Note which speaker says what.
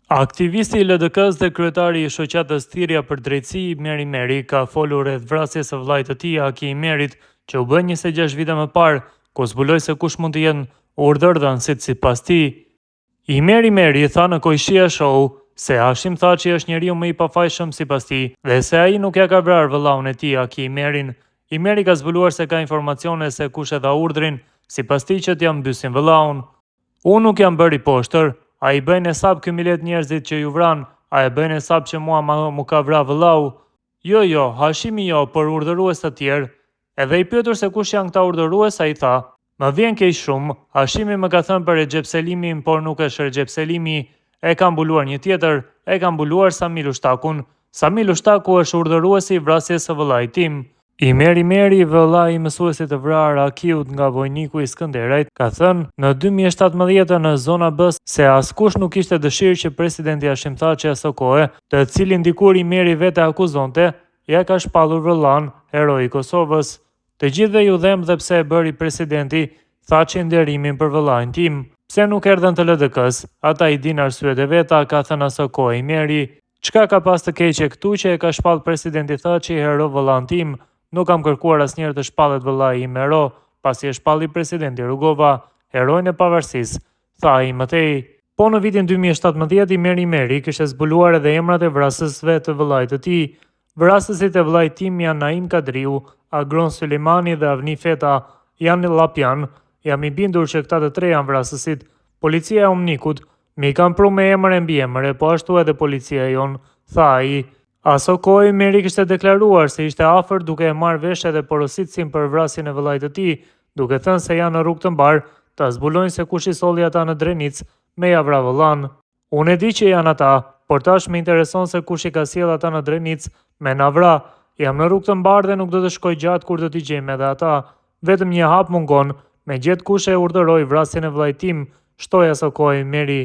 Speaker 1: Aktivisti i LDK-s dhe kryetari i shoqatës Thirrja për Drejtësi, Meri ka folur rreth vrasjes së vllait të tij, Aki Imerit, që u bë 26 vite më parë, ku zbuloi se kush mund të jenë urdhërdhënësit sipas tij. Meri tha në Koishia Show se Hashim Thaçi është njeriu më i pafajshëm sipas tij dhe se ai nuk ja ka vrarë vëllaun e tij, Aki Imerin. Meri ka zbuluar se ka informacione se kush e dha urdhrin sipas tij që t'ja mbysin vëllaun. Unë nuk jam bërë i poshtër. A i bëjnë hesab ky milet njerëzit që ju vran, a e bëjnë hesab që mua mu ka vra vëllau? Jo, Hashimi jo, por urdhërues të tjerë. Edhe i pyetur se kush janë këta urdhërues, ai tha: "Më vjen keq shumë, Hashimi më ka thënë për Recep Selimin, por nuk është Recep Selimi, e ka mbuluar një tjetër, e ka mbuluar Sami Lushtakun. Sami Lushtaku është urdhëruesi i vrasjes së vëllait tim." Meri, vëllai i mësuesit të vrarë Akiut nga Vojniku i Skënderajt, ka thënë në 2017 në zona B se askush nuk kishte dëshirë që presidenti Hashim Thaçi aso kohë, të cilin dikur Meri vete akuzonte, ja ka shpallur vëllain, heroi i Kosovës. Të gjithëve ju them dhe pse e bëri presidenti Thaçi nderimin për vëllain tim. Pse nuk erdhën të LDK-s? Ata i din arsyet e veta, ka thënë aso kohë Meri. Çka ka pas të keqe këtu që e ka shpall presidenti Thaçi hero vëllain tim? Nuk kam kërkuar asnjëherë të shpallet vëllai im hero, pasi e shpalli presidenti Rugova, heroin e pavarësisë, tha ai mëtej. Po në vitin 2017 Meri kishte zbuluar edhe emrat e vrasësve të vëllait të tij. Vrasësit e vëllait tim janë Naim Kadriu, Agron Sulemani dhe Avni Feta, janë Llapjan. Jam i bindur që këta të tre janë vrasësit. Policia e Omnikut mi kanë pru me emër e mbiemër, po ashtu edhe policia jon, tha ai. Aso kohë Meri kishte deklaruar se ishte afër duke e marrë vesh edhe porositësin për vrasjen e vëllait të tij, duke thënë se janë në rrugë të mbar ta zbulojnë se kush i solli ata në Drenicë me ja vra vëllain. Unë e di që janë ata, por tash më intereson se kush i ka sjell ata në Drenicë me na vra. Jam në rrugë të mbar dhe nuk do të shkoj gjatë kur do t'i gjejmë edhe ata. Vetëm një hap mungon, me gjet kush e urdhëroi vrasjen e vllait tim, shtoi aso kohë Meri.